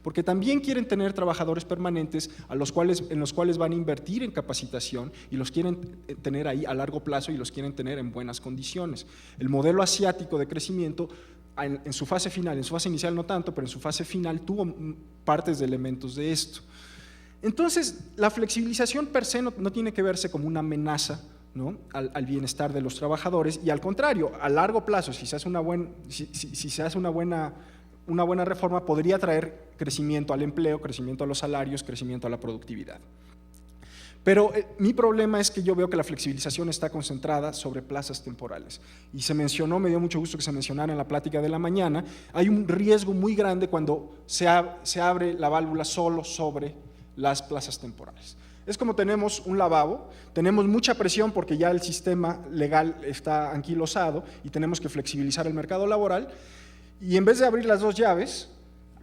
porque también quieren tener trabajadores permanentes en los cuales van a invertir en capacitación y los quieren tener ahí a largo plazo y los quieren tener en buenas condiciones. El modelo asiático de crecimiento en su fase final, en su fase inicial no tanto, pero en su fase final tuvo partes de elementos de esto. Entonces, la flexibilización per se no tiene que verse como una amenaza, ¿no?, al bienestar de los trabajadores, y al contrario, a largo plazo, si se hace una buena reforma, podría traer crecimiento al empleo, crecimiento a los salarios, crecimiento a la productividad. Pero mi problema es que yo veo que la flexibilización está concentrada sobre plazas temporales. Y se mencionó, me dio mucho gusto que se mencionara en la plática de la mañana, hay un riesgo muy grande cuando se abre la válvula solo sobre las plazas temporales. Es como tenemos un lavabo, tenemos mucha presión porque ya el sistema legal está anquilosado y tenemos que flexibilizar el mercado laboral, y en vez de abrir las dos llaves,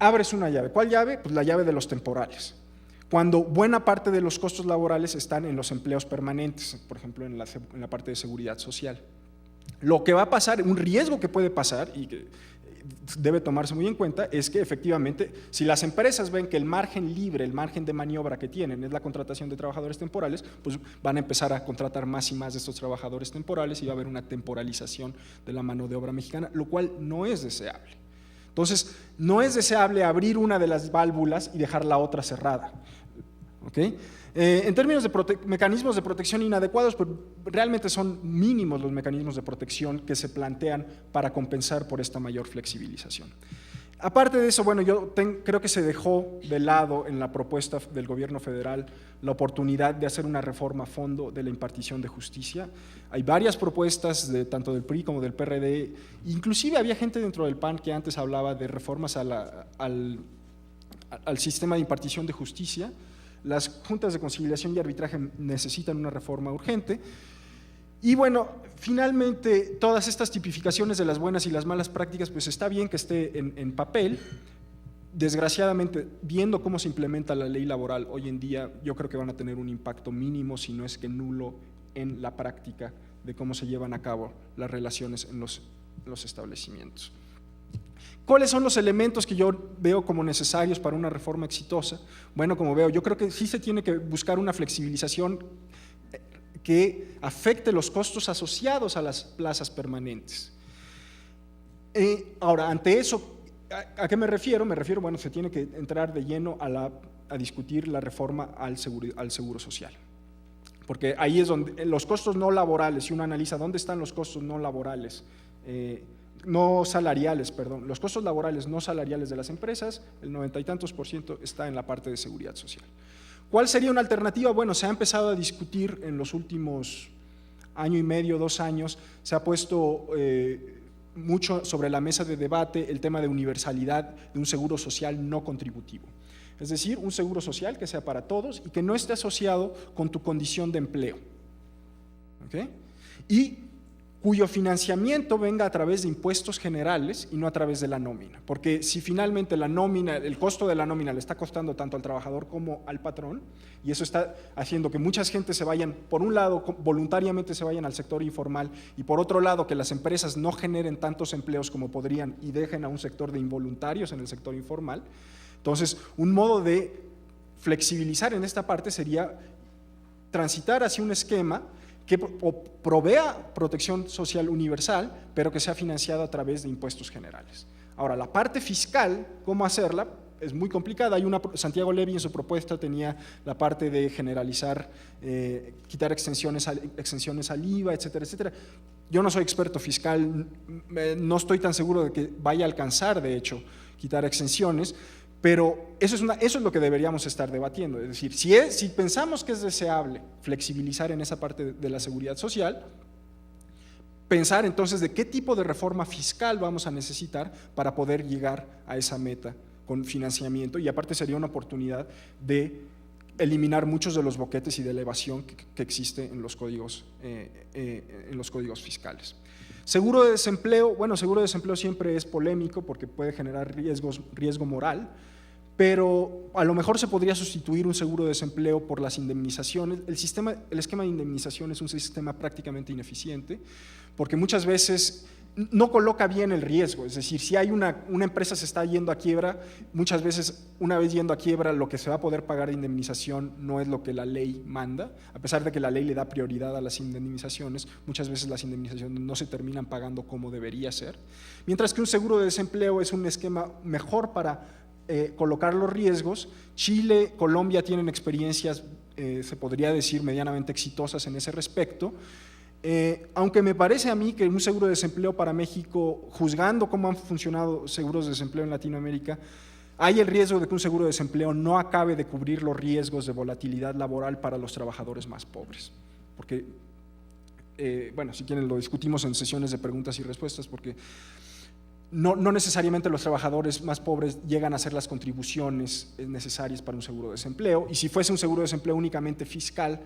abres una llave. ¿Cuál llave? Pues la llave de los temporales. Cuando buena parte de los costos laborales están en los empleos permanentes, por ejemplo en la parte de seguridad social. Lo que va a pasar, un riesgo que puede pasar y que debe tomarse muy en cuenta, es que efectivamente, si las empresas ven que el margen libre, el margen de maniobra que tienen es la contratación de trabajadores temporales, pues van a empezar a contratar más y más de estos trabajadores temporales y va a haber una temporalización de la mano de obra mexicana, lo cual no es deseable. Entonces, no es deseable abrir una de las válvulas y dejar la otra cerrada. ¿Okay? En términos de mecanismos de protección inadecuados, pues realmente son mínimos los mecanismos de protección que se plantean para compensar por esta mayor flexibilización. Aparte de eso, bueno, yo creo que se dejó de lado en la propuesta del gobierno federal la oportunidad de hacer una reforma a fondo de la impartición de justicia. Hay varias propuestas tanto del PRI como del PRD, inclusive había gente dentro del PAN que antes hablaba de reformas al sistema de impartición de justicia. Las juntas de conciliación y arbitraje necesitan una reforma urgente. Y bueno, finalmente, todas estas tipificaciones de las buenas y las malas prácticas, pues está bien que esté en papel. Desgraciadamente, viendo cómo se implementa la ley laboral hoy en día, yo creo que van a tener un impacto mínimo, si no es que nulo, en la práctica de cómo se llevan a cabo las relaciones en los establecimientos. ¿Cuáles son los elementos que yo veo como necesarios para una reforma exitosa? Bueno, como veo, yo creo que sí se tiene que buscar una flexibilización que afecte los costos asociados a las plazas permanentes. Ahora, ante eso, ¿a qué me refiero? Me refiero, bueno, se tiene que entrar de lleno a discutir la reforma al seguro social. Porque ahí es donde los costos no laborales, si uno analiza dónde están los costos no laborales, no salariales, perdón, los costos laborales no salariales de las empresas, el 90 y tantos % está en la parte de seguridad social. ¿Cuál sería una alternativa? Bueno, se ha empezado a discutir en los últimos año y medio, 2 años, se ha puesto mucho sobre la mesa de debate el tema de universalidad de un seguro social no contributivo. Es decir, un seguro social que sea para todos y que no esté asociado con tu condición de empleo. ¿Okay? Y cuyo financiamiento venga a través de impuestos generales y no a través de la nómina. Porque si finalmente la nómina, el costo de la nómina le está costando tanto al trabajador como al patrón, y eso está haciendo que muchas gente se vayan, por un lado, voluntariamente se vayan al sector informal, y por otro lado, que las empresas no generen tantos empleos como podrían y dejen a un sector de involuntarios en el sector informal. Entonces, un modo de flexibilizar en esta parte sería transitar hacia un esquema que provea protección social universal, pero que sea financiado a través de impuestos generales. Ahora, la parte fiscal, ¿cómo hacerla? Es muy complicada. Santiago Levy en su propuesta tenía la parte de generalizar, quitar exenciones al IVA, etcétera, etcétera. Yo no soy experto fiscal, no estoy tan seguro de que vaya a alcanzar, de hecho, quitar exenciones, pero eso es lo que deberíamos estar debatiendo. Es decir, si pensamos que es deseable flexibilizar en esa parte de la seguridad social, pensar entonces de qué tipo de reforma fiscal vamos a necesitar para poder llegar a esa meta con financiamiento, y aparte sería una oportunidad de eliminar muchos de los boquetes y de la evasión que existe en los códigos fiscales. Seguro de desempleo, bueno, seguro de desempleo siempre es polémico porque puede generar riesgo moral, pero a lo mejor se podría sustituir un seguro de desempleo por las indemnizaciones. El esquema de indemnización es un sistema prácticamente ineficiente, porque muchas veces no coloca bien el riesgo. Es decir, si hay una empresa se está yendo a quiebra, muchas veces una vez yendo a quiebra lo que se va a poder pagar de indemnización no es lo que la ley manda, a pesar de que la ley le da prioridad a las indemnizaciones, muchas veces las indemnizaciones no se terminan pagando como debería ser, mientras que un seguro de desempleo es un esquema mejor para colocar los riesgos. Chile, Colombia tienen experiencias, se podría decir, medianamente exitosas en ese respecto. Aunque me parece a mí que un seguro de desempleo para México, juzgando cómo han funcionado seguros de desempleo en Latinoamérica, hay el riesgo de que un seguro de desempleo no acabe de cubrir los riesgos de volatilidad laboral para los trabajadores más pobres. Porque, bueno, si quieren lo discutimos en sesiones de preguntas y respuestas, porque no necesariamente los trabajadores más pobres llegan a hacer las contribuciones necesarias para un seguro de desempleo, y si fuese un seguro de desempleo únicamente fiscal,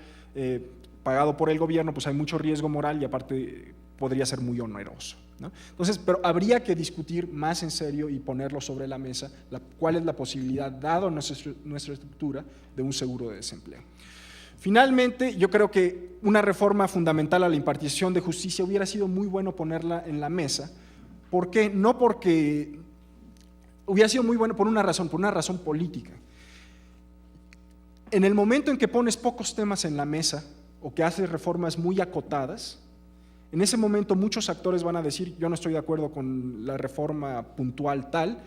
pagado por el gobierno, pues hay mucho riesgo moral y aparte podría ser muy oneroso, ¿no? Entonces, pero habría que discutir más en serio y ponerlo sobre la mesa cuál es la posibilidad, dado nuestra estructura, de un seguro de desempleo. Finalmente, yo creo que una reforma fundamental a la impartición de justicia hubiera sido muy bueno ponerla en la mesa. ¿Por qué? No porque hubiera sido muy bueno por una razón política. En el momento en que pones pocos temas en la mesa o que haces reformas muy acotadas, en ese momento muchos actores van a decir: yo no estoy de acuerdo con la reforma puntual tal,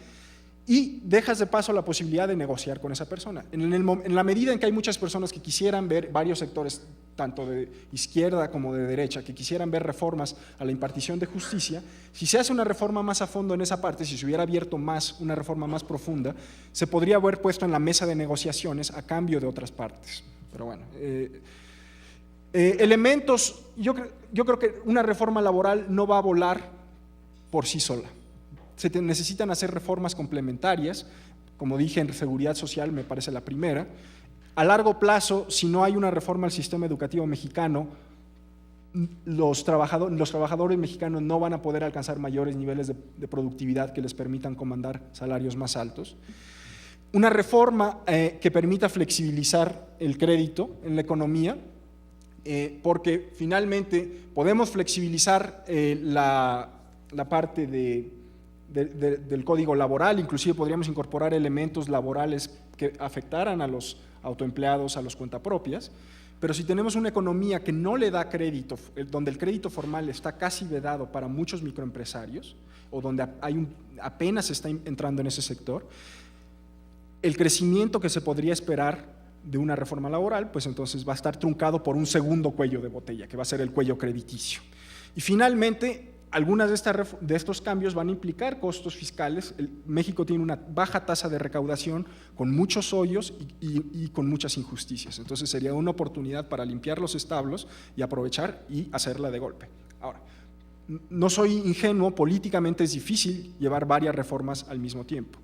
y dejas de paso la posibilidad de negociar con esa persona. En la medida en que hay muchas personas que quisieran ver, varios sectores, tanto de izquierda como de derecha, que quisieran ver reformas a la impartición de justicia, si se hace una reforma más a fondo en esa parte, si se hubiera abierto más, una reforma más profunda, se podría haber puesto en la mesa de negociaciones a cambio de otras partes. Pero bueno, elementos, yo creo que una reforma laboral no va a volar por sí sola. Se necesitan hacer reformas complementarias, como dije, en seguridad social me parece la primera. A largo plazo, si no hay una reforma al sistema educativo mexicano, los trabajadores mexicanos no van a poder alcanzar mayores niveles de productividad que les permitan comandar salarios más altos. Una reforma que permita flexibilizar el crédito en la economía, porque finalmente podemos flexibilizar la parte del código laboral, inclusive podríamos incorporar elementos laborales que afectaran a los autoempleados, a los cuentapropias, pero si tenemos una economía que no le da crédito, donde el crédito formal está casi vedado para muchos microempresarios, o donde apenas se está entrando en ese sector, el crecimiento que se podría esperar de una reforma laboral, pues entonces va a estar truncado por un segundo cuello de botella, que va a ser el cuello crediticio. Y finalmente, algunas de estos cambios van a implicar costos fiscales. México tiene una baja tasa de recaudación, con muchos hoyos y con muchas injusticias. Entonces sería una oportunidad para limpiar los establos y aprovechar y hacerla de golpe. Ahora, no soy ingenuo, políticamente es difícil llevar varias reformas al mismo tiempo,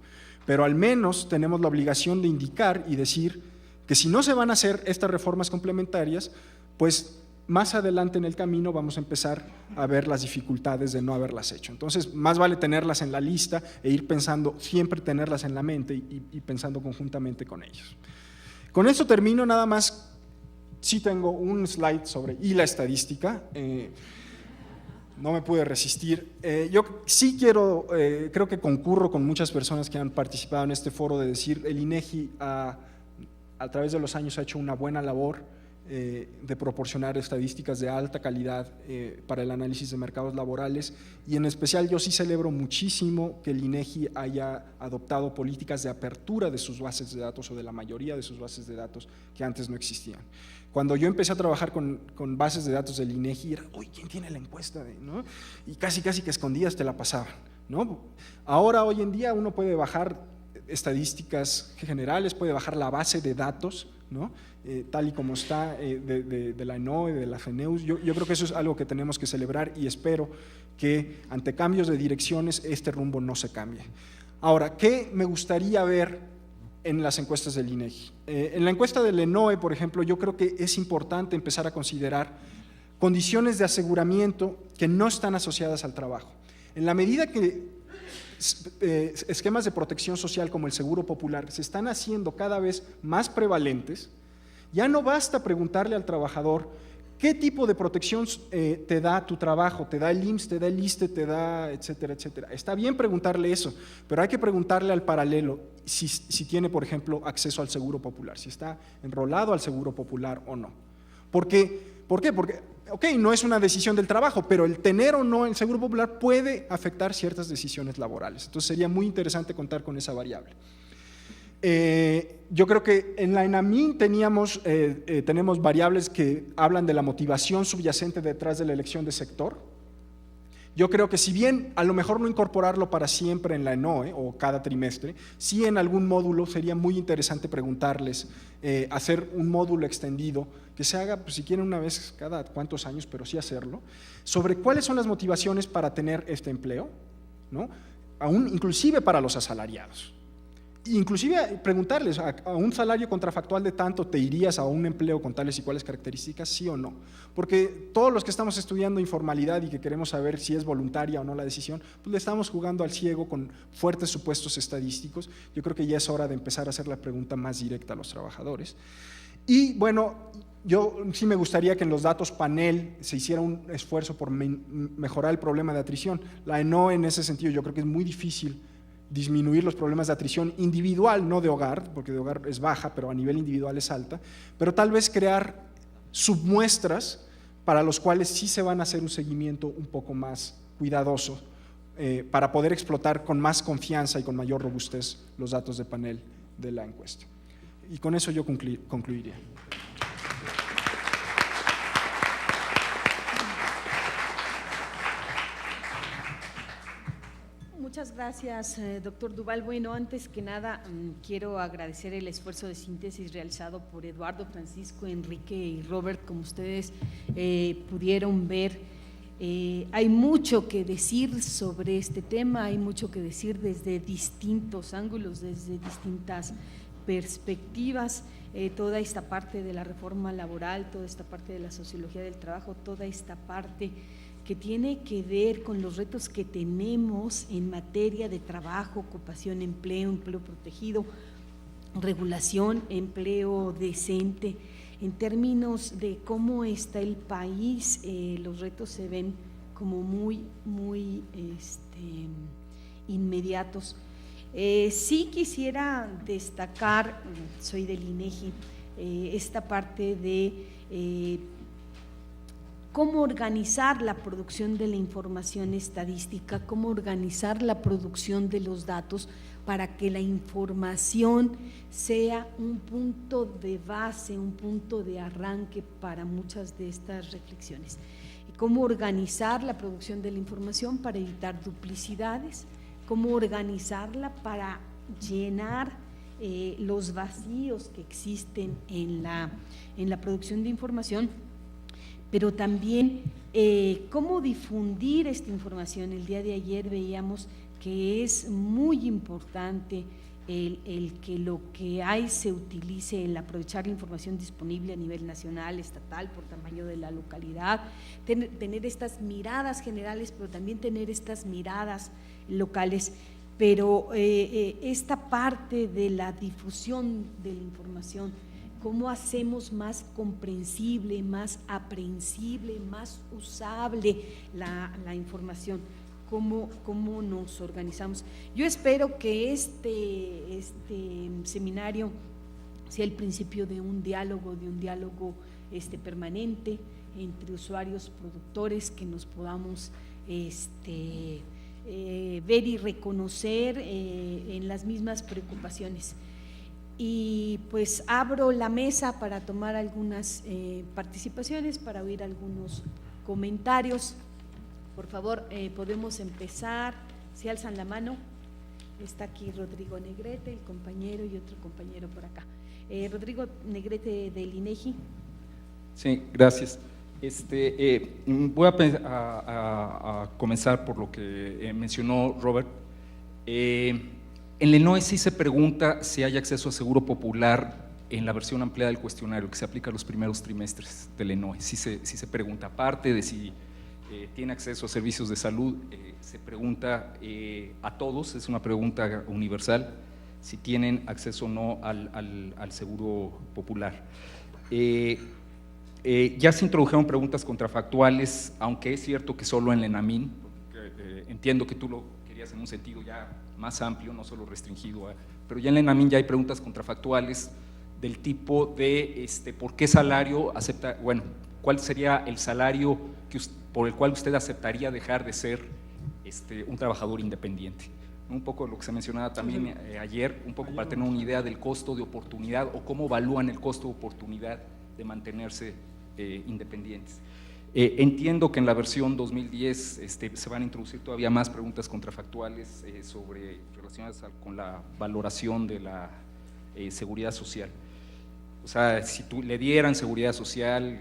pero al menos tenemos la obligación de indicar y decir que si no se van a hacer estas reformas complementarias, pues más adelante en el camino vamos a empezar a ver las dificultades de no haberlas hecho. Entonces, más vale tenerlas en la lista e ir pensando, siempre tenerlas en la mente y pensando conjuntamente con ellos. Con esto termino, nada más, sí tengo un slide sobre la estadística, no me pude resistir. Yo sí quiero, creo que concurro con muchas personas que han participado en este foro de decir, el INEGI a través de los años ha hecho una buena labor de proporcionar estadísticas de alta calidad para el análisis de mercados laborales, y en especial yo sí celebro muchísimo que el INEGI haya adoptado políticas de apertura de sus bases de datos, o de la mayoría de sus bases de datos que antes no existían. Cuando yo empecé a trabajar con bases de datos del INEGI era, uy, ¿quién tiene la encuesta? ¿No? Y casi que escondidas te la pasaban, ¿no? Ahora, hoy en día, uno puede bajar estadísticas generales, puede bajar la base de datos, ¿no? Tal y como está de la ENOE, de la FENEUS. Yo creo que eso es algo que tenemos que celebrar, y espero que ante cambios de direcciones este rumbo no se cambie. Ahora, ¿qué me gustaría ver en las encuestas del INEGI? En la encuesta del ENOE, por ejemplo, yo creo que es importante empezar a considerar condiciones de aseguramiento que no están asociadas al trabajo. En la medida que esquemas de protección social como el Seguro Popular se están haciendo cada vez más prevalentes, ya no basta preguntarle al trabajador ¿Qué tipo de protección te da tu trabajo? ¿Te da el IMSS, te da el ISSSTE, te da etcétera, etcétera? Está bien preguntarle eso, pero hay que preguntarle al paralelo si tiene, por ejemplo, acceso al Seguro Popular, si está enrolado al Seguro Popular o no. ¿Por qué? Porque, ok, no es una decisión del trabajo, pero el tener o no el Seguro Popular puede afectar ciertas decisiones laborales. Entonces sería muy interesante contar con esa variable. Yo creo que en la ENAMI tenemos variables que hablan de la motivación subyacente detrás de la elección de sector. Yo creo que si bien a lo mejor no incorporarlo para siempre en la ENOE o cada trimestre, sí en algún módulo sería muy interesante preguntarles, hacer un módulo extendido que se haga, pues, si quieren una vez cada cuántos años, pero sí hacerlo, sobre cuáles son las motivaciones para tener este empleo, ¿no? Inclusive para los asalariados. Inclusive preguntarles, a un salario contrafactual de tanto, ¿te irías a un empleo con tales y cuales características, sí o no? Porque todos los que estamos estudiando informalidad y que queremos saber si es voluntaria o no la decisión, pues le estamos jugando al ciego con fuertes supuestos estadísticos. Yo creo que ya es hora de empezar a hacer la pregunta más directa a los trabajadores. Y bueno, yo sí me gustaría que en los datos panel se hiciera un esfuerzo por mejorar el problema de atrición. La ENOE en ese sentido yo creo que es muy difícil disminuir los problemas de atrición individual, no de hogar, porque de hogar es baja, pero a nivel individual es alta, pero tal vez crear submuestras para los cuales sí se van a hacer un seguimiento un poco más cuidadoso para poder explotar con más confianza y con mayor robustez los datos de panel de la encuesta. Y con eso yo concluiría. Muchas gracias, doctor Duval. Bueno, antes que nada, quiero agradecer el esfuerzo de síntesis realizado por Eduardo, Francisco, Enrique y Robert. Como ustedes pudieron ver, hay mucho que decir sobre este tema, hay mucho que decir desde distintos ángulos, desde distintas perspectivas. Toda esta parte de la reforma laboral, toda esta parte de la sociología del trabajo, toda esta parte que tiene que ver con los retos que tenemos en materia de trabajo, ocupación, empleo protegido, regulación, empleo decente. En términos de cómo está el país, los retos se ven como muy inmediatos. Sí quisiera destacar, soy del INEGI, esta parte de cómo organizar la producción de la información estadística, cómo organizar la producción de los datos para que la información sea un punto de base, un punto de arranque para muchas de estas reflexiones. Y cómo organizar la producción de la información para evitar duplicidades, cómo organizarla para llenar los vacíos que existen en la producción de información, pero también cómo difundir esta información. El día de ayer veíamos que es muy importante el que lo que hay se utilice, el aprovechar la información disponible a nivel nacional, estatal, por tamaño de la localidad, tener estas miradas generales, pero también tener estas miradas locales. Pero esta parte de la difusión de la información, ¿cómo hacemos más comprensible, más aprehensible, más usable la información? ¿Cómo nos organizamos? Yo espero que este seminario sea el principio de un diálogo permanente entre usuarios, productores, que nos podamos ver y reconocer en las mismas preocupaciones. Y pues abro la mesa para tomar algunas participaciones, para oír algunos comentarios. Por favor, podemos empezar, si alzan la mano. Está aquí Rodrigo Negrete, el compañero, y otro compañero por acá. Rodrigo Negrete del INEGI. Sí, gracias. Voy a comenzar por lo que mencionó Robert. En la ENOE sí se pregunta si hay acceso a seguro popular en la versión ampliada del cuestionario que se aplica a los primeros trimestres del ENOE. Sí se pregunta, aparte de si tiene acceso a servicios de salud, se pregunta a todos, es una pregunta universal, si tienen acceso o no al seguro popular. Ya se introdujeron preguntas contrafactuales, aunque es cierto que solo en la ENAMIN, porque, entiendo que tú lo querías en un sentido ya más amplio, no solo restringido pero ya en la ENAMIN ya hay preguntas contrafactuales del tipo de ¿por qué salario acepta, bueno, cuál sería el salario por el cual usted aceptaría dejar de ser un trabajador independiente? Un poco lo que se mencionaba también ayer, un poco para tener una idea del costo de oportunidad o cómo evalúan el costo de oportunidad de mantenerse independientes. Entiendo que en la versión 2010 se van a introducir todavía más preguntas contrafactuales relacionadas con la valoración de la seguridad social. O sea, si le dieran seguridad social,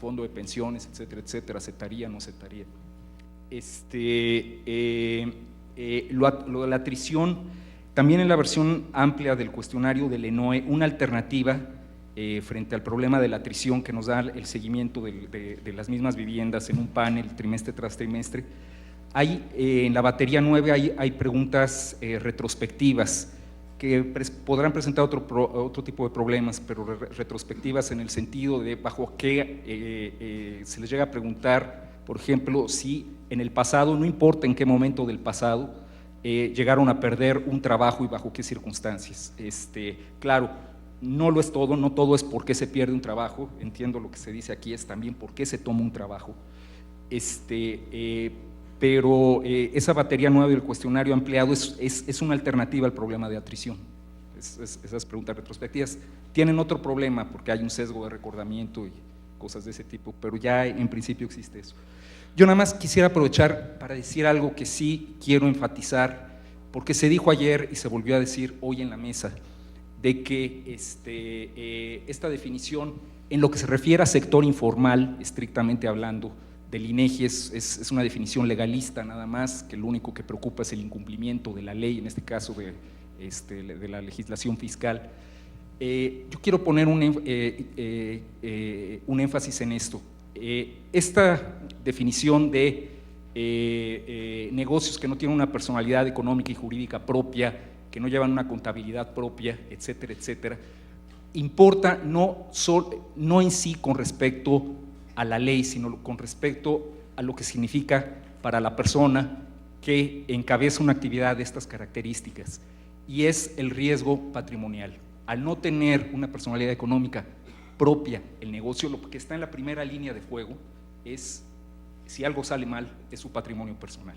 fondo de pensiones, etcétera, etcétera, ¿aceptaría o no aceptaría? Lo de la atrición, también en la versión amplia del cuestionario del ENOE, una alternativa frente al problema de la atrición que nos da el seguimiento de las mismas viviendas en un panel trimestre tras trimestre. En la batería 9 hay preguntas retrospectivas que podrán presentar otro tipo de problemas, pero retrospectivas en el sentido de bajo qué se les llega a preguntar, por ejemplo, si en el pasado, no importa en qué momento del pasado, llegaron a perder un trabajo y bajo qué circunstancias. Claro, no lo es todo, no todo es por qué se pierde un trabajo, entiendo lo que se dice aquí, es también por qué se toma un trabajo. Pero esa batería 9 del cuestionario ampliado es una alternativa al problema de atrición. Esas preguntas retrospectivas tienen otro problema porque hay un sesgo de recordamiento y cosas de ese tipo, pero ya en principio existe eso. Yo nada más quisiera aprovechar para decir algo que sí quiero enfatizar, porque se dijo ayer y se volvió a decir hoy en la mesa, de que esta definición, en lo que se refiere a sector informal, estrictamente hablando, del INEGI es una definición legalista nada más, que lo único que preocupa es el incumplimiento de la ley, en este caso de la legislación fiscal. Yo quiero poner un énfasis en esto. Esta definición de negocios que no tienen una personalidad económica y jurídica propia, que no llevan una contabilidad propia, etcétera, etcétera, importa no en sí con respecto a la ley, sino con respecto a lo que significa para la persona que encabeza una actividad de estas características, y es el riesgo patrimonial. Al no tener una personalidad económica propia, el negocio, lo que está en la primera línea de fuego es, si algo sale mal, es su patrimonio personal.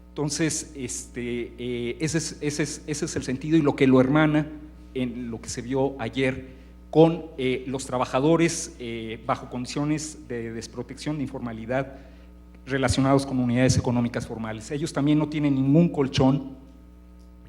Entonces, ese es el sentido y lo que lo hermana en lo que se vio ayer con los trabajadores bajo condiciones de desprotección, de informalidad, relacionados con unidades económicas formales. Ellos también no tienen ningún colchón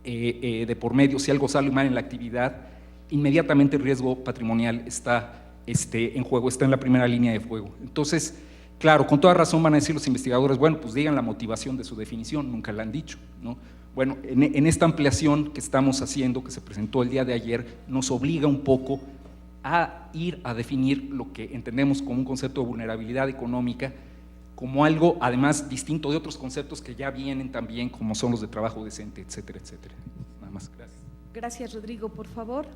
de por medio. Si algo sale mal en la actividad, inmediatamente el riesgo patrimonial está en juego, está en la primera línea de fuego. Entonces, claro, con toda razón van a decir los investigadores, bueno, pues digan la motivación de su definición, nunca la han dicho, ¿no? Bueno, en esta ampliación que estamos haciendo, que se presentó el día de ayer, nos obliga un poco a ir a definir lo que entendemos como un concepto de vulnerabilidad económica, como algo además distinto de otros conceptos que ya vienen también, como son los de trabajo decente, etcétera, etcétera. Nada más, gracias. Gracias, Rodrigo, por favor.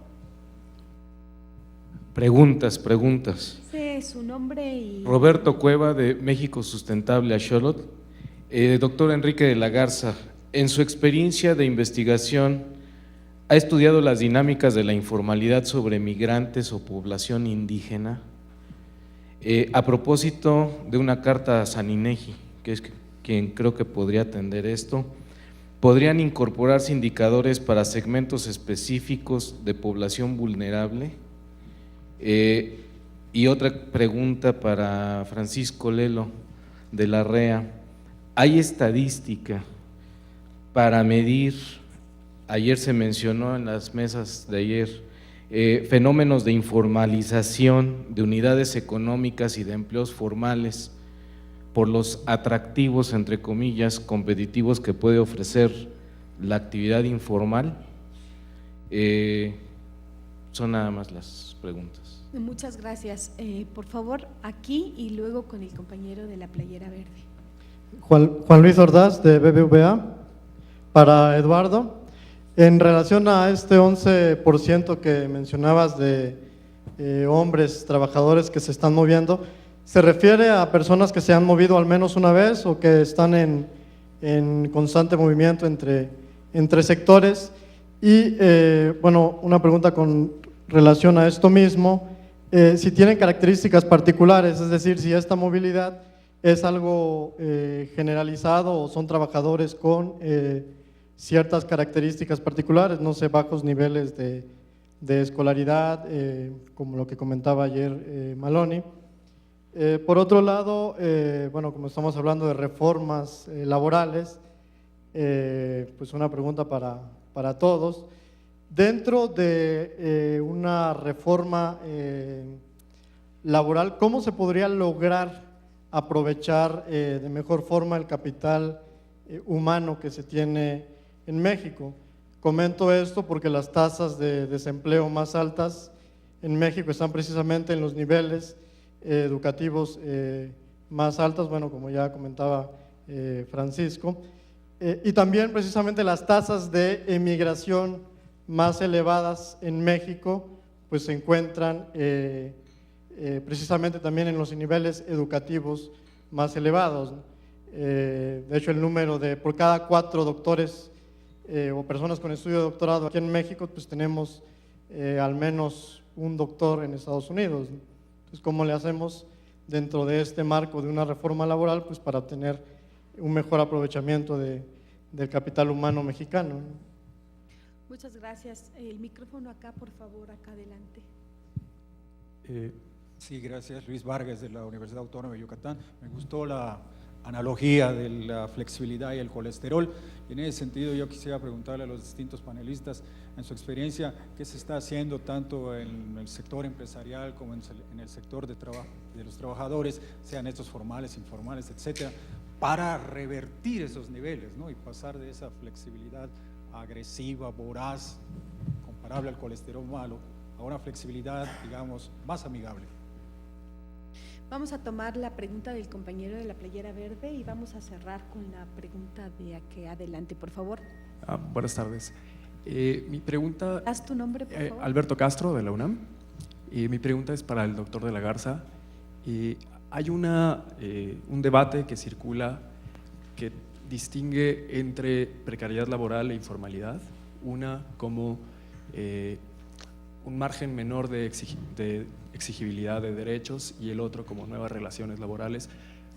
Preguntas. Sé su nombre y… Roberto Cueva, de México Sustentable a Xolotl. Doctor Enrique de la Garza, en su experiencia de investigación, ¿ha estudiado las dinámicas de la informalidad sobre migrantes o población indígena? A propósito de una carta a San INEGI, que es quien creo que podría atender esto, ¿podrían incorporarse indicadores para segmentos específicos de población vulnerable? Y otra pregunta para Francisco Lelo, de la REA. ¿Hay estadística para medir, ayer se mencionó en las mesas de ayer, fenómenos de informalización de unidades económicas y de empleos formales por los atractivos, entre comillas, competitivos que puede ofrecer la actividad informal? Son nada más las preguntas. Muchas gracias. Por favor, aquí y luego con el compañero de la playera verde. Juan Luis Ordaz, de BBVA. Para Eduardo, en relación a este 11% que mencionabas de hombres trabajadores que se están moviendo, ¿se refiere a personas que se han movido al menos una vez o que están en constante movimiento entre sectores? Y bueno, una pregunta con relación a esto mismo, si tienen características particulares, es decir, si esta movilidad es algo generalizado o son trabajadores con ciertas características particulares, no sé, bajos niveles de escolaridad, como lo que comentaba ayer Maloney. Por otro lado, bueno, como estamos hablando de reformas laborales, pues una pregunta para todos. Dentro de una reforma laboral, ¿cómo se podría lograr aprovechar de mejor forma el capital humano que se tiene en México? Comento esto porque las tasas de desempleo más altas en México están precisamente en los niveles educativos más altos, bueno, como ya comentaba Francisco, y también precisamente las tasas de emigración más elevadas en México, pues se encuentran precisamente también en los niveles educativos más elevados. De hecho, el número por cada 4 doctores o personas con estudio de doctorado aquí en México, pues tenemos al menos un doctor en Estados Unidos. Entonces, ¿cómo le hacemos dentro de este marco de una reforma laboral, pues para obtener un mejor aprovechamiento del capital humano mexicano? Muchas gracias. El micrófono acá, por favor, acá adelante. Sí, gracias. Luis Vargas, de la Universidad Autónoma de Yucatán. Me gustó la analogía de la flexibilidad y el colesterol. Y en ese sentido yo quisiera preguntarle a los distintos panelistas, en su experiencia, ¿qué se está haciendo tanto en el sector empresarial como en el sector de los trabajadores, sean estos formales, informales, etcétera, para revertir esos niveles, ¿no? Y pasar de esa flexibilidad agresiva, voraz, comparable al colesterol malo, a una flexibilidad, digamos, más amigable? Vamos a tomar la pregunta del compañero de la playera verde y vamos a cerrar con la pregunta de aquí adelante, por favor. Buenas tardes. Mi pregunta… ¿Haz tu nombre, por favor? Alberto Castro, de la UNAM. Mi pregunta es para el doctor de la Garza. Hay un debate que circula que distingue entre precariedad laboral e informalidad, una como un margen menor de exigibilidad de derechos y el otro como nuevas relaciones laborales.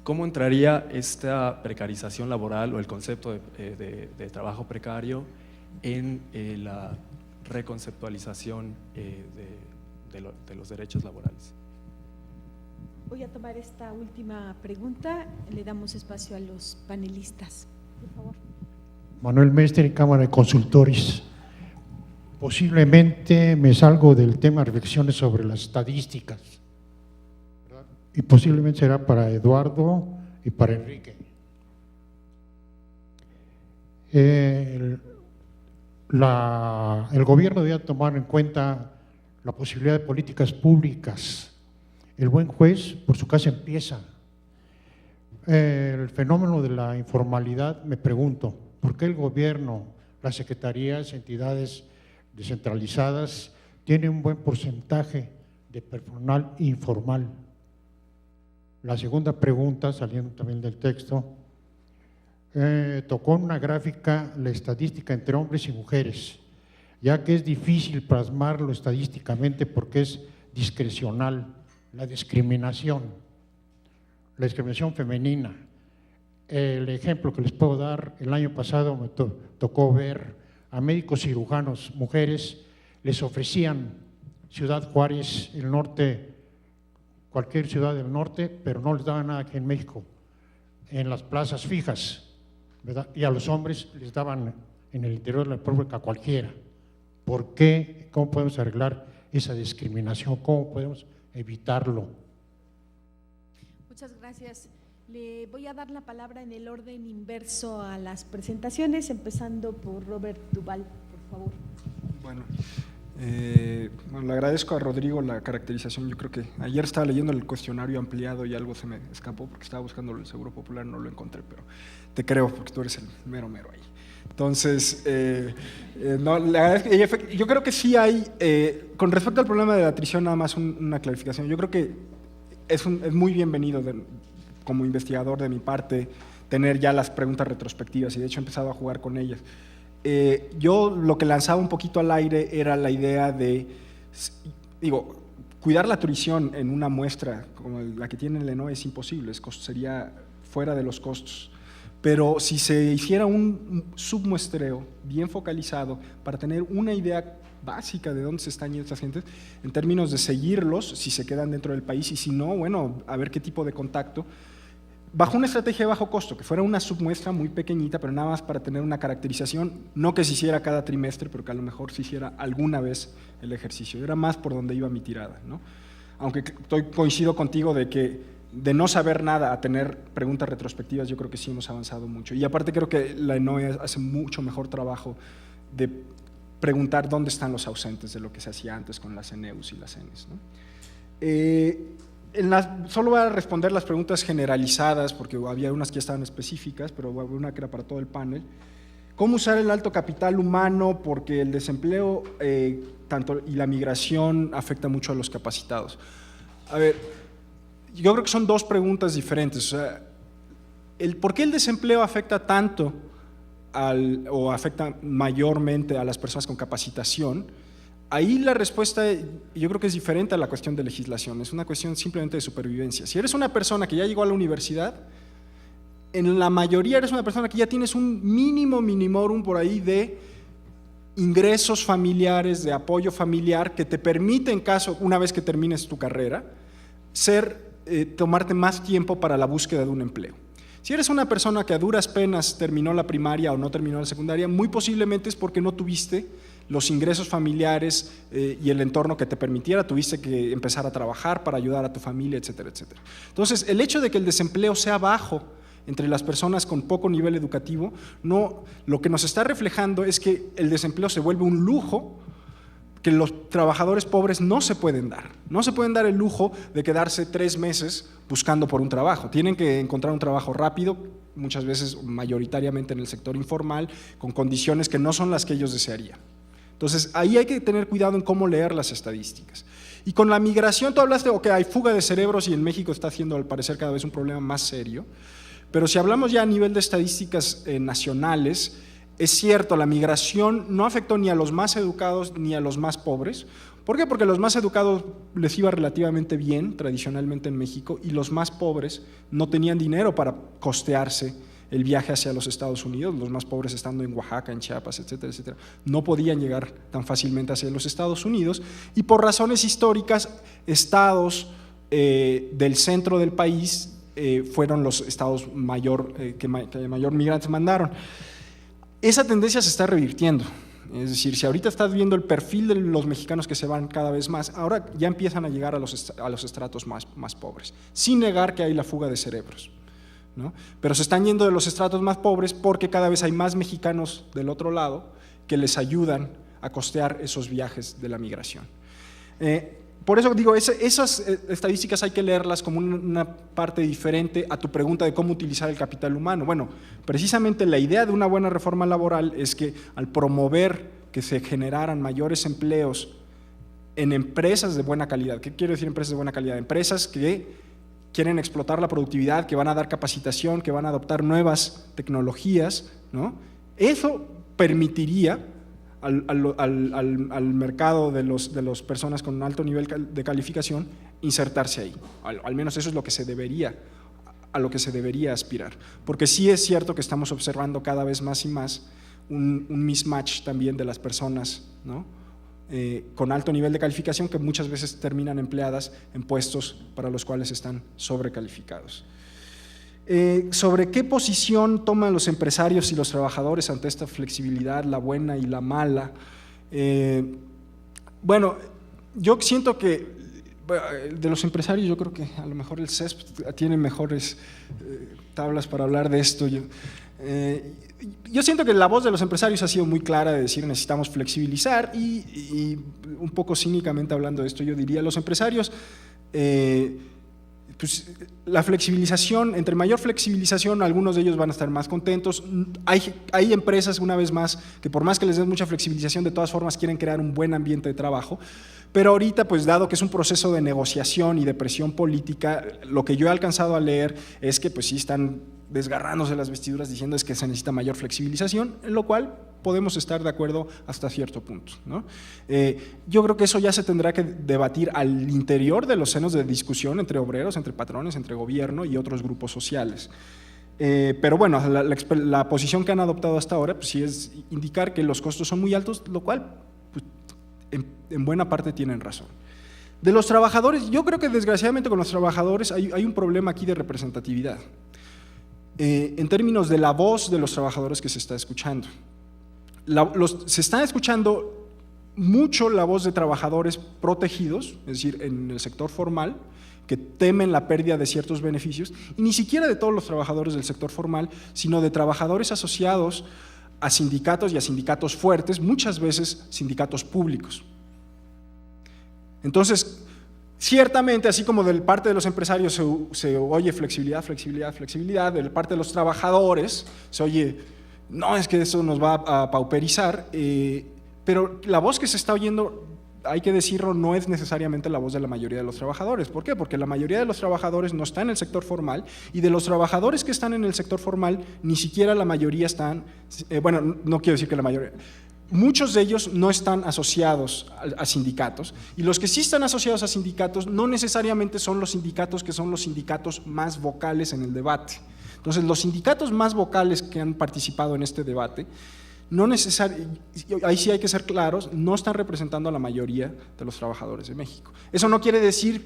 ¿Cómo entraría esta precarización laboral o el concepto de trabajo precario en la reconceptualización de los derechos laborales? Voy a tomar esta última pregunta, le damos espacio a los panelistas, por favor. Manuel Mestre, Cámara de Consultores. Posiblemente me salgo del tema de reflexiones sobre las estadísticas, ¿verdad? Y posiblemente será para Eduardo y para Enrique. El gobierno debe tomar en cuenta la posibilidad de políticas públicas. El buen juez por su casa empieza. El fenómeno de la informalidad, me pregunto, ¿por qué el gobierno, las secretarías, entidades descentralizadas tienen un buen porcentaje de personal informal? La segunda pregunta, saliendo también del texto, tocó en una gráfica la estadística entre hombres y mujeres, ya que es difícil plasmarlo estadísticamente porque es discrecional. La discriminación femenina. El ejemplo que les puedo dar, el año pasado me tocó ver a médicos cirujanos, mujeres, les ofrecían Ciudad Juárez, el norte, cualquier ciudad del norte, pero no les daban nada aquí en México, en las plazas fijas, ¿verdad? Y a los hombres les daban en el interior de la República cualquiera. ¿Por qué? ¿Cómo podemos arreglar esa discriminación? ¿Cómo podemos evitarlo? Muchas gracias. Le voy a dar la palabra en el orden inverso a las presentaciones, empezando por Robert Duval, por favor. Bueno, le agradezco a Rodrigo la caracterización. Yo creo que ayer estaba leyendo el cuestionario ampliado y algo se me escapó porque estaba buscando el Seguro Popular, no lo encontré, pero te creo porque tú eres el mero ahí. Entonces, no, la verdad es que yo creo que sí hay, con respecto al problema de la atrición, nada más una clarificación. Yo creo que es muy bienvenido como investigador de mi parte tener ya las preguntas retrospectivas, y de hecho he empezado a jugar con ellas. Yo lo que lanzaba un poquito al aire era la idea de, cuidar la atrición en una muestra como la que tiene el ENOE es imposible, sería fuera de los costos. Pero si se hiciera un submuestreo bien focalizado para tener una idea básica de dónde se están yendo estas gentes, en términos de seguirlos, si se quedan dentro del país, y si no, bueno, a ver qué tipo de contacto, bajo una estrategia de bajo costo, que fuera una submuestra muy pequeñita, pero nada más para tener una caracterización, no que se hiciera cada trimestre, pero que a lo mejor se hiciera alguna vez el ejercicio. Era más por donde iba mi tirada, ¿no? Aunque coincido contigo de que de no saber nada a tener preguntas retrospectivas, yo creo que sí hemos avanzado mucho. Y aparte creo que la ENOE hace mucho mejor trabajo de preguntar dónde están los ausentes de lo que se hacía antes con las ENEUs y las ENES, ¿no? Solo voy a responder las preguntas generalizadas, porque había unas que ya estaban específicas, pero una que era para todo el panel. ¿Cómo usar el alto capital humano? Porque el desempleo y la migración afecta mucho a los capacitados. A ver, yo creo que son dos preguntas diferentes. O sea, ¿por qué el desempleo afecta tanto o afecta mayormente a las personas con capacitación? Ahí la respuesta yo creo que es diferente a la cuestión de legislación, es una cuestión simplemente de supervivencia. Si eres una persona que ya llegó a la universidad, en la mayoría eres una persona que ya tienes un mínimo minimorum por ahí de ingresos familiares, de apoyo familiar, que te permite, en caso, una vez que termines tu carrera, tomarte más tiempo para la búsqueda de un empleo. Si eres una persona que a duras penas terminó la primaria o no terminó la secundaria, muy posiblemente es porque no tuviste los ingresos familiares y el entorno que te permitiera, tuviste que empezar a trabajar para ayudar a tu familia, etcétera, etcétera. Entonces, el hecho de que el desempleo sea bajo entre las personas con poco nivel educativo, lo que nos está reflejando es que el desempleo se vuelve un lujo que los trabajadores pobres no se pueden dar. No se pueden dar el lujo de quedarse 3 meses buscando por un trabajo. Tienen que encontrar un trabajo rápido, muchas veces mayoritariamente en el sector informal, con condiciones que no son las que ellos desearían. Entonces, ahí hay que tener cuidado en cómo leer las estadísticas. Y con la migración, tú hablaste de que hay fuga de cerebros y en México está haciendo, al parecer, cada vez un problema más serio. Pero si hablamos ya a nivel de estadísticas nacionales, es cierto, la migración no afectó ni a los más educados ni a los más pobres. ¿Por qué? Porque a los más educados les iba relativamente bien, tradicionalmente en México, y los más pobres no tenían dinero para costearse el viaje hacia los Estados Unidos. Los más pobres estando en Oaxaca, en Chiapas, etcétera, etcétera, no podían llegar tan fácilmente hacia los Estados Unidos, y por razones históricas, estados del centro del país fueron los estados que mayor migrantes mandaron. Esa tendencia se está revirtiendo, es decir, si ahorita estás viendo el perfil de los mexicanos que se van cada vez más, ahora ya empiezan a llegar a los estratos más pobres, sin negar que hay la fuga de cerebros, ¿no? Pero se están yendo de los estratos más pobres porque cada vez hay más mexicanos del otro lado que les ayudan a costear esos viajes de la migración. Por eso digo, esas estadísticas hay que leerlas como una parte diferente a tu pregunta de cómo utilizar el capital humano. Bueno, precisamente la idea de una buena reforma laboral es que al promover que se generaran mayores empleos en empresas de buena calidad. ¿Qué quiero decir empresas de buena calidad? Empresas que quieren explotar la productividad, que van a dar capacitación, que van a adoptar nuevas tecnologías, ¿no? Eso permitiría al mercado de las personas con alto nivel de calificación insertarse ahí. Al menos eso es lo que a lo que se debería aspirar. Porque sí es cierto que estamos observando cada vez más y más un mismatch también de las personas, ¿no? Con alto nivel de calificación que muchas veces terminan empleadas en puestos para los cuales están sobrecalificados. Sobre qué posición toman los empresarios y los trabajadores ante esta flexibilidad, la buena y la mala. Bueno, yo siento que de los empresarios, yo creo que a lo mejor el CESP tiene mejores tablas para hablar de esto. Yo siento que la voz de los empresarios ha sido muy clara de decir necesitamos flexibilizar y un poco cínicamente hablando de esto, yo diría los empresarios pues la flexibilización, entre mayor flexibilización, algunos de ellos van a estar más contentos. Hay empresas, una vez más, que por más que les den mucha flexibilización, de todas formas quieren crear un buen ambiente de trabajo. Pero ahorita, pues dado que es un proceso de negociación y de presión política, lo que yo he alcanzado a leer es que pues sí están desgarrándose las vestiduras diciendo es que se necesita mayor flexibilización, en lo cual podemos estar de acuerdo hasta cierto punto, ¿no? Yo creo que eso ya se tendrá que debatir al interior de los senos de discusión entre obreros, entre patrones, entre gobierno y otros grupos sociales. Pero bueno, la posición que han adoptado hasta ahora pues sí es indicar que los costos son muy altos, lo cual pues, en buena parte tienen razón. De los trabajadores, yo creo que desgraciadamente con los trabajadores hay un problema aquí de representatividad. En términos de la voz de los trabajadores que se está escuchando. Se está escuchando mucho la voz de trabajadores protegidos, es decir, en el sector formal, que temen la pérdida de ciertos beneficios, y ni siquiera de todos los trabajadores del sector formal, sino de trabajadores asociados a sindicatos y a sindicatos fuertes, muchas veces sindicatos públicos. Entonces, ciertamente, así como de parte de los empresarios se oye flexibilidad, flexibilidad, flexibilidad, de parte de los trabajadores se oye, no, es que eso nos va a pauperizar, pero la voz que se está oyendo, hay que decirlo, no es necesariamente la voz de la mayoría de los trabajadores. ¿Por qué? Porque la mayoría de los trabajadores no está en el sector formal, y de los trabajadores que están en el sector formal, ni siquiera la mayoría están, bueno, no quiero decir que la mayoría, muchos de ellos no están asociados a sindicatos, y los que sí están asociados a sindicatos no necesariamente son los sindicatos que son los sindicatos más vocales en el debate. Entonces, los sindicatos más vocales que han participado en este debate, ahí sí hay que ser claros, no están representando a la mayoría de los trabajadores de México. Eso no quiere decir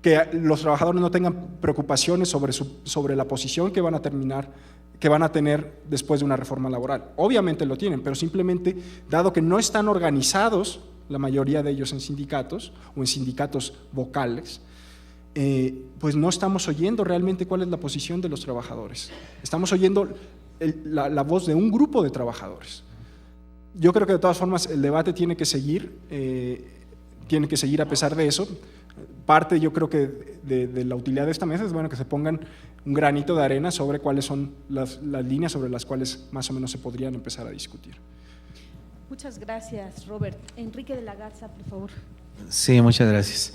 que los trabajadores no tengan preocupaciones sobre la posición que van a tener después de una reforma laboral. Obviamente lo tienen, pero simplemente, dado que no están organizados, la mayoría de ellos en sindicatos o en sindicatos vocales, pues no estamos oyendo realmente cuál es la posición de los trabajadores. Estamos oyendo la voz de un grupo de trabajadores. Yo creo que de todas formas el debate tiene que seguir a pesar de eso. Parte, yo creo que de la utilidad de esta mesa es bueno que se pongan un granito de arena sobre cuáles son las líneas sobre las cuales más o menos se podrían empezar a discutir. Muchas gracias, Robert. Enrique de la Garza, por favor. Sí, muchas gracias.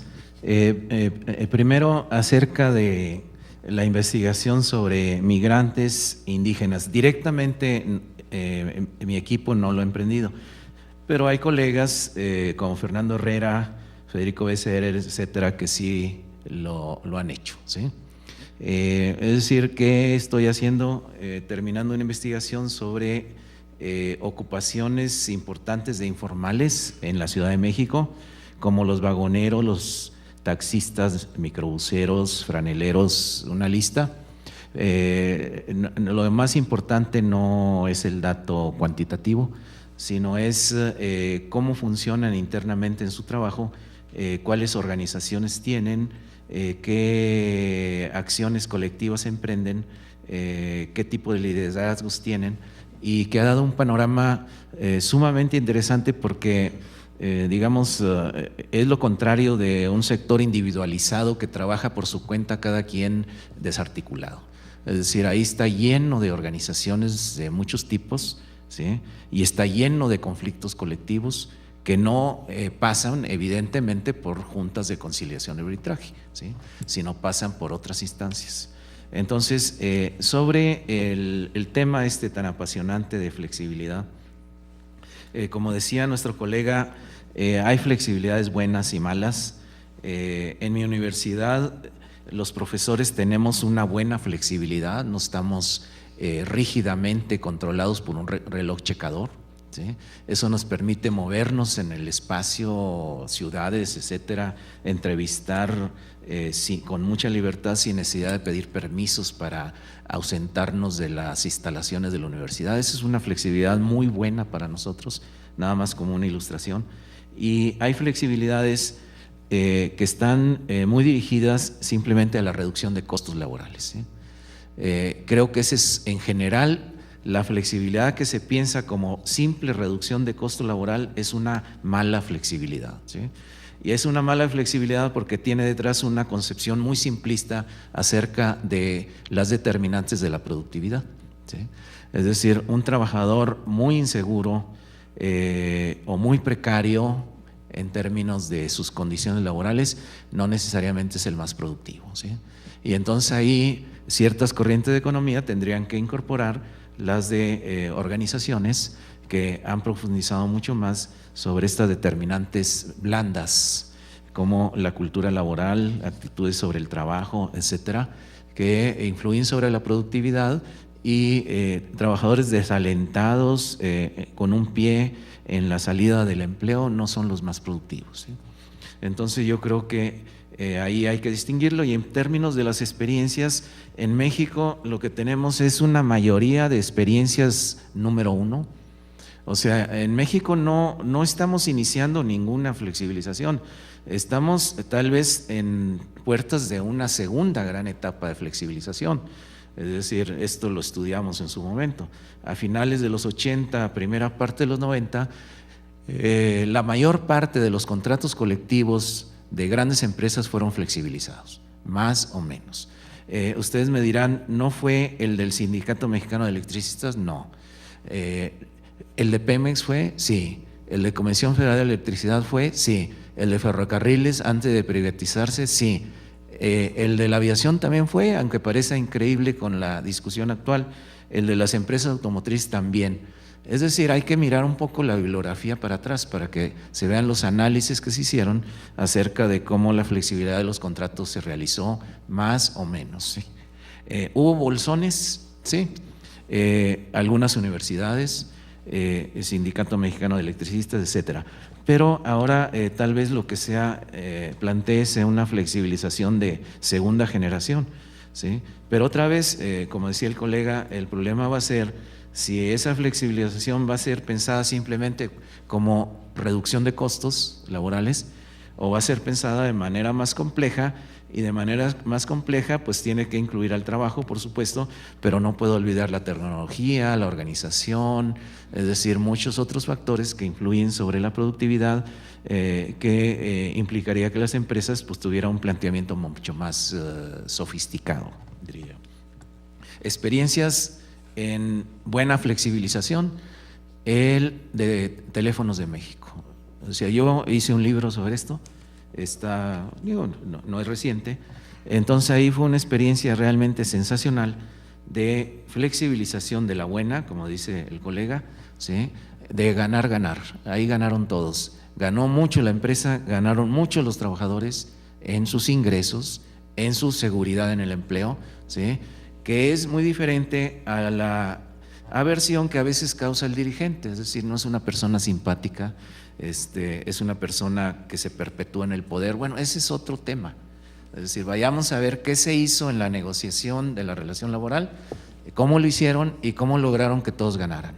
Primero, acerca de la investigación sobre migrantes indígenas. Directamente mi equipo no lo ha emprendido, pero hay colegas como Fernando Herrera, Federico Becerra, etcétera, que sí lo han hecho, ¿sí? Es decir, que estoy haciendo, terminando una investigación sobre ocupaciones importantes de informales en la Ciudad de México, como los vagoneros, los taxistas, microbuseros, franeleros, una lista. Lo más importante no es el dato cuantitativo, sino es cómo funcionan internamente en su trabajo, cuáles organizaciones tienen, qué acciones colectivas emprenden, qué tipo de liderazgos tienen, y que ha dado un panorama sumamente interesante porque digamos, es lo contrario de un sector individualizado que trabaja por su cuenta, cada quien desarticulado. Es decir, ahí está lleno de organizaciones de muchos tipos, ¿sí? Y está lleno de conflictos colectivos que no pasan evidentemente por juntas de conciliación y arbitraje, ¿sí? Sino pasan por otras instancias. Entonces, sobre el tema tan apasionante de flexibilidad, como decía nuestro colega, hay flexibilidades buenas y malas. En mi universidad los profesores tenemos una buena flexibilidad, no estamos rígidamente controlados por un reloj checador, ¿sí? Eso nos permite movernos en el espacio, ciudades, etcétera, entrevistar con mucha libertad, sin necesidad de pedir permisos para ausentarnos de las instalaciones de la universidad. Esa es una flexibilidad muy buena para nosotros, nada más como una ilustración. Y hay flexibilidades que están muy dirigidas simplemente a la reducción de costos laborales, ¿sí? Creo que esa es en general la flexibilidad que se piensa como simple reducción de costo laboral es una mala flexibilidad, ¿sí? Y es una mala flexibilidad porque tiene detrás una concepción muy simplista acerca de las determinantes de la productividad, ¿sí? Es decir, un trabajador muy inseguro o muy precario en términos de sus condiciones laborales no necesariamente es el más productivo, ¿sí? Y entonces ahí ciertas corrientes de economía tendrían que incorporar las de organizaciones que han profundizado mucho más sobre estas determinantes blandas, como la cultura laboral, actitudes sobre el trabajo, etcétera, que influyen sobre la productividad, y trabajadores desalentados con un pie en la salida del empleo no son los más productivos, ¿sí? Entonces yo creo que ahí hay que distinguirlo, y en términos de las experiencias, en México lo que tenemos es una mayoría de experiencias número 1. O sea, en México no estamos iniciando ninguna flexibilización, estamos tal vez en puertas de una segunda gran etapa de flexibilización. Es decir, esto lo estudiamos en su momento. A finales de los 80, primera parte de los 90, la mayor parte de los contratos colectivos de grandes empresas fueron flexibilizados, más o menos. Ustedes me dirán, ¿no fue el del Sindicato Mexicano de Electricistas? No. ¿El de Pemex fue? Sí. ¿El de Comisión Federal de Electricidad fue? Sí. ¿El de Ferrocarriles antes de privatizarse? Sí. El de la aviación también fue, aunque parezca increíble con la discusión actual. El de las empresas automotrices también. Es decir, hay que mirar un poco la bibliografía para atrás para que se vean los análisis que se hicieron acerca de cómo la flexibilidad de los contratos se realizó, más o menos, ¿sí? Hubo bolsones, sí, algunas universidades, el Sindicato Mexicano de Electricistas, etcétera. Pero ahora tal vez lo que sea plantee sea una flexibilización de segunda generación, ¿sí? Pero otra vez, como decía el colega, el problema va a ser si esa flexibilización va a ser pensada simplemente como reducción de costos laborales, o va a ser pensada de manera más compleja, y de manera más compleja pues tiene que incluir al trabajo, por supuesto, pero no puedo olvidar la tecnología, la organización, es decir, muchos otros factores que influyen sobre la productividad, que implicaría que las empresas pues tuvieran un planteamiento mucho más sofisticado, diría. Experiencias en buena flexibilización, el de Teléfonos de México. O sea, yo hice un libro sobre esto, no es reciente, entonces ahí fue una experiencia realmente sensacional de flexibilización de la buena, como dice el colega, ¿sí? De ganar, ahí ganaron todos, ganó mucho la empresa, ganaron mucho los trabajadores en sus ingresos, en su seguridad en el empleo, ¿sí? Que es muy diferente a la aversión que a veces causa el dirigente, es decir, no es una persona simpática, es una persona que se perpetúa en el poder. Bueno, ese es otro tema. Es decir, vayamos a ver qué se hizo en la negociación de la relación laboral, cómo lo hicieron y cómo lograron que todos ganaran.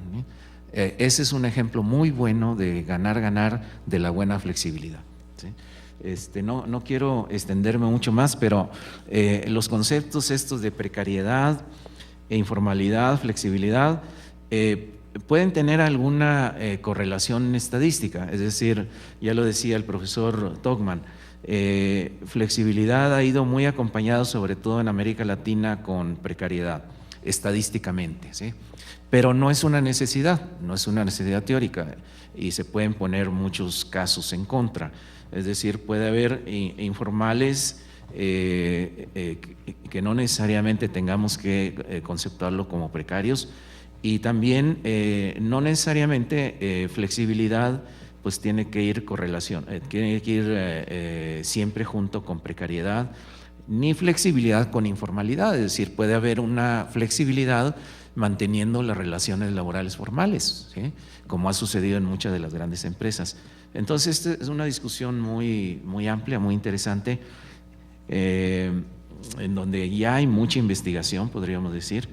Ese es un ejemplo muy bueno de ganar de la buena flexibilidad, ¿sí? No quiero extenderme mucho más, pero los conceptos estos de precariedad, informalidad, flexibilidad, pueden tener alguna correlación estadística, es decir, ya lo decía el profesor Togman, flexibilidad ha ido muy acompañado, sobre todo en América Latina, con precariedad, estadísticamente, ¿sí? Pero no es una necesidad, no es una necesidad teórica, y se pueden poner muchos casos en contra. Es decir, puede haber informales que no necesariamente tengamos que conceptuarlo como precarios, y también no necesariamente flexibilidad pues tiene que ir tiene que ir siempre junto con precariedad, ni flexibilidad con informalidad. Es decir, puede haber una flexibilidad manteniendo las relaciones laborales formales, ¿sí? Como ha sucedido en muchas de las grandes empresas. Entonces, esta es una discusión muy amplia, muy interesante, en donde ya hay mucha investigación, podríamos decir,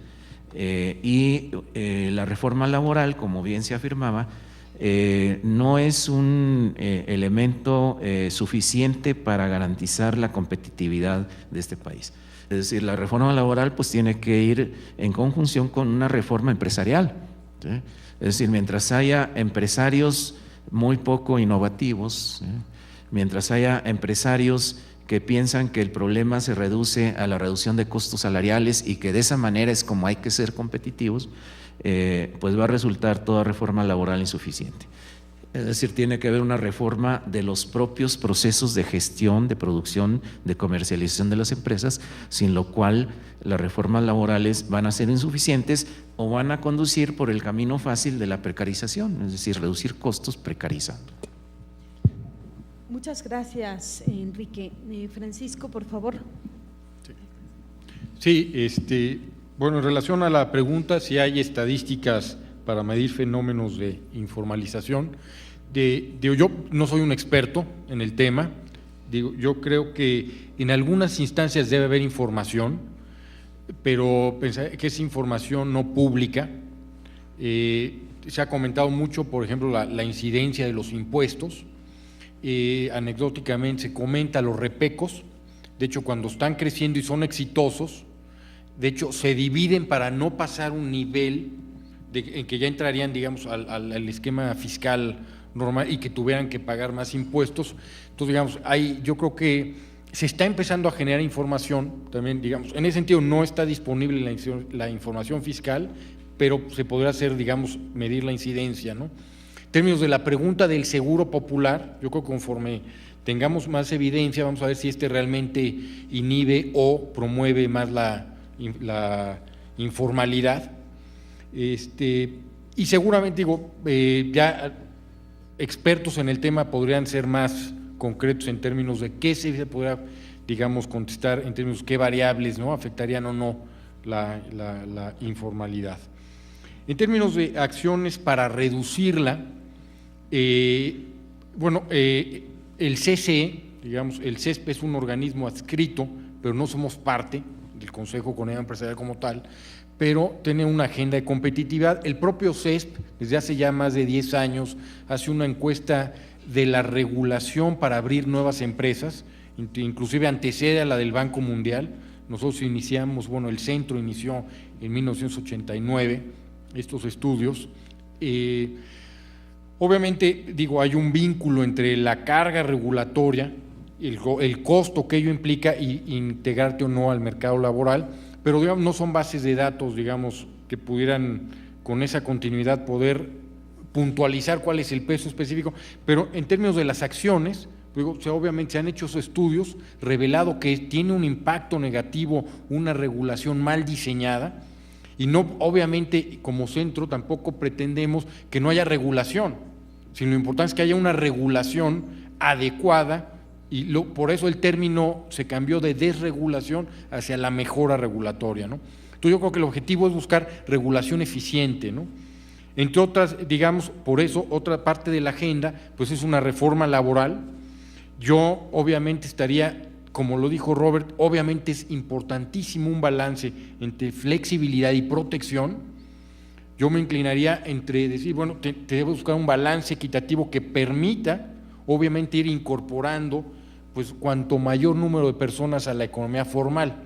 y la reforma laboral, como bien se afirmaba, no es un elemento suficiente para garantizar la competitividad de este país. Es decir, la reforma laboral pues tiene que ir en conjunción con una reforma empresarial, ¿sí? Es decir, mientras haya empresarios muy poco innovativos, ¿sí?, mientras haya empresarios que piensan que el problema se reduce a la reducción de costos salariales y que de esa manera es como hay que ser competitivos, pues va a resultar toda reforma laboral insuficiente. Es decir, tiene que haber una reforma de los propios procesos de gestión, de producción, de comercialización de las empresas, sin lo cual las reformas laborales van a ser insuficientes o van a conducir por el camino fácil de la precarización, es decir, reducir costos precarizando. Muchas gracias, Enrique. Francisco, por favor. Sí, bueno, en relación a la pregunta si hay estadísticas para medir fenómenos de informalización, yo no soy un experto en el tema, yo creo que en algunas instancias debe haber información, pero pensar que es información no pública. Se ha comentado mucho, por ejemplo, la incidencia de los impuestos. Anecdóticamente se comenta los repecos, de hecho cuando están creciendo y son exitosos, de hecho se dividen para no pasar un nivel en que ya entrarían, digamos, al esquema fiscal normal y que tuvieran que pagar más impuestos. Entonces, digamos, yo creo que se está empezando a generar información también, digamos, en ese sentido no está disponible la información fiscal, pero se podrá hacer, digamos, medir la incidencia, ¿no? En términos de la pregunta del seguro popular, yo creo que conforme tengamos más evidencia, vamos a ver si realmente inhibe o promueve más la informalidad. Y seguramente, ya expertos en el tema podrían ser más concretos en términos de qué se podrá, digamos, contestar en términos de qué variables, ¿no?, afectarían o no la informalidad. En términos de acciones para reducirla, bueno, el CCE, digamos, el CESP es un organismo adscrito, pero no somos parte del Consejo de Economía Empresarial como tal, pero tiene una agenda de competitividad. El propio CESP, desde hace ya más de 10 años, hace una encuesta de la regulación para abrir nuevas empresas, inclusive antecede a la del Banco Mundial. Nosotros iniciamos, bueno, el centro inició en 1989 estos estudios. Obviamente, hay un vínculo entre la carga regulatoria, el costo que ello implica y integrarte o no al mercado laboral, pero digamos, no son bases de datos, digamos, que pudieran con esa continuidad poder puntualizar cuál es el peso específico, pero en términos de las acciones, obviamente se han hecho esos estudios, revelado que tiene un impacto negativo una regulación mal diseñada, y no, obviamente, como centro tampoco pretendemos que no haya regulación, sino lo importante es que haya una regulación adecuada, y por eso el término se cambió de desregulación hacia la mejora regulatoria, ¿no? Entonces yo creo que el objetivo es buscar regulación eficiente, ¿no? Entre otras, digamos, por eso otra parte de la agenda pues es una reforma laboral. Yo obviamente estaría, como lo dijo Robert, obviamente es importantísimo un balance entre flexibilidad y protección. Yo me inclinaría entre decir, bueno, te debe buscar un balance equitativo que permita obviamente ir incorporando pues cuanto mayor número de personas a la economía formal.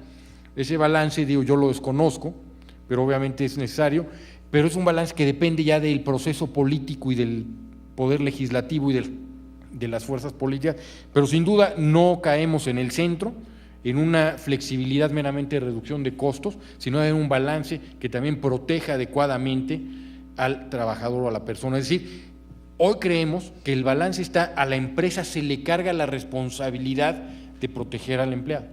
Ese balance, yo lo desconozco, pero obviamente es necesario, pero es un balance que depende ya del proceso político y del poder legislativo y de las fuerzas políticas, pero sin duda no caemos en el centro, en una flexibilidad meramente de reducción de costos, sino en un balance que también proteja adecuadamente al trabajador o a la persona. Es decir, hoy creemos que el balance está, a la empresa se le carga la responsabilidad de proteger al empleado,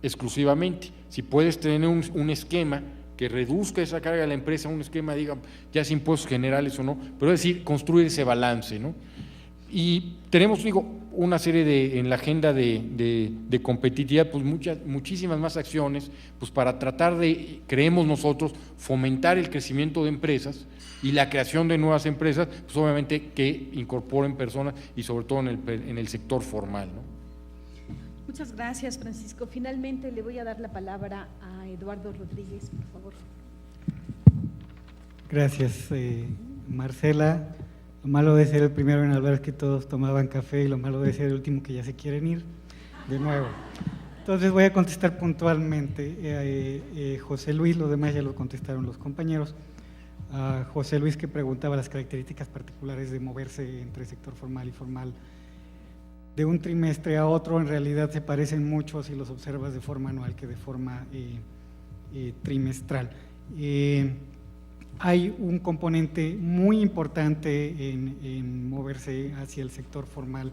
exclusivamente. Si puedes tener un esquema que reduzca esa carga de la empresa, un esquema, digamos, ya sea impuestos generales o no, pero es decir, construir ese balance, ¿no? Y tenemos, una serie en la agenda de competitividad, pues muchísimas más acciones, pues para tratar de, creemos nosotros, fomentar el crecimiento de empresas y la creación de nuevas empresas, pues obviamente que incorporen personas y sobre todo en el sector formal, ¿no? Muchas gracias, Francisco. Finalmente le voy a dar la palabra a Eduardo Rodríguez, por favor. Gracias, Marcela. Lo malo de ser el primero en hablar es que todos tomaban café y lo malo de ser el último que ya se quieren ir. De nuevo. Entonces voy a contestar puntualmente. José Luis, lo demás ya lo contestaron los compañeros. José Luis, que preguntaba las características particulares de moverse entre sector formal y formal de un trimestre a otro, en realidad se parecen mucho si los observas de forma anual que de forma trimestral. Hay un componente muy importante en moverse hacia el sector formal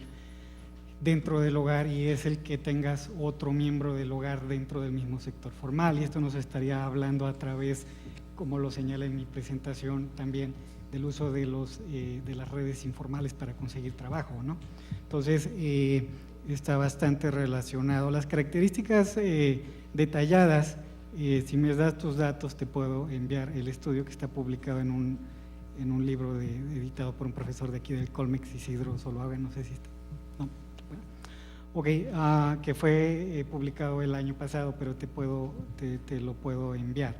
dentro del hogar, y es el que tengas otro miembro del hogar dentro del mismo sector formal, y esto nos estaría hablando a través, como lo señala en mi presentación también, del uso de las redes informales para conseguir trabajo, ¿no? Entonces, está bastante relacionado. Las características detalladas, si me das tus datos, te puedo enviar el estudio que está publicado en un libro editado por un profesor de aquí del Colmex, Isidro Zuluaga, no sé si está. No. Bueno. Ok, que fue publicado el año pasado, pero te lo puedo enviar.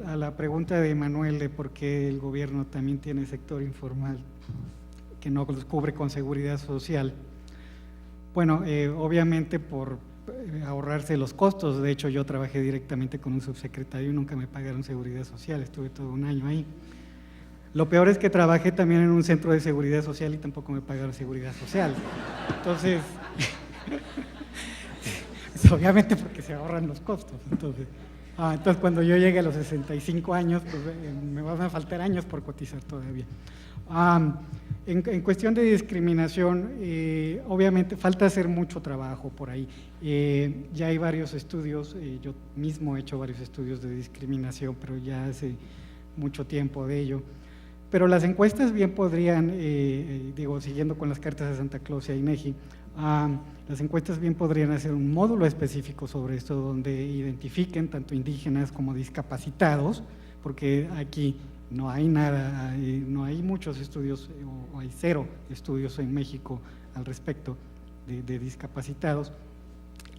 A la pregunta de Manuel de por qué el gobierno también tiene sector informal que no los cubre con seguridad social. Bueno, obviamente por ahorrarse los costos. De hecho, yo trabajé directamente con un subsecretario y nunca me pagaron seguridad social, estuve todo un año ahí. Lo peor es que trabajé también en un centro de seguridad social y tampoco me pagaron seguridad social. Entonces, obviamente porque se ahorran los costos. Entonces cuando yo llegue a los 65 años, pues me van a faltar años por cotizar todavía. En cuestión de discriminación, obviamente falta hacer mucho trabajo por ahí. Ya hay varios estudios, yo mismo he hecho varios estudios de discriminación, pero ya hace mucho tiempo de ello. Pero las encuestas bien podrían, siguiendo con las cartas de Santa Claus y INEGI, las encuestas bien podrían hacer un módulo específico sobre esto, donde identifiquen tanto indígenas como discapacitados, porque aquí no hay nada, no hay muchos estudios, o hay 0 estudios en México al respecto de discapacitados.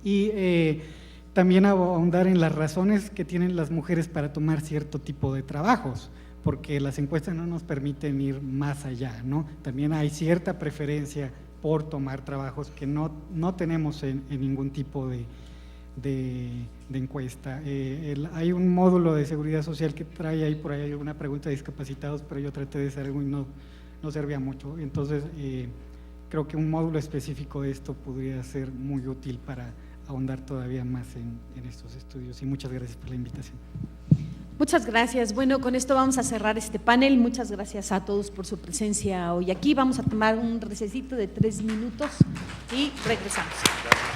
Y también ahondar en las razones que tienen las mujeres para tomar cierto tipo de trabajos, porque las encuestas no nos permiten ir más allá, ¿no? También hay cierta preferencia por tomar trabajos que no tenemos en ningún tipo de encuesta. Hay un módulo de seguridad social que trae ahí por ahí alguna pregunta de discapacitados, pero yo traté de hacer algo y no servía mucho. Entonces, creo que un módulo específico de esto podría ser muy útil para ahondar todavía más en estos estudios. Y muchas gracias por la invitación. Muchas gracias. Bueno, con esto vamos a cerrar este panel. Muchas gracias a todos por su presencia hoy aquí. Vamos a tomar un recesito de 3 minutos y regresamos. Gracias.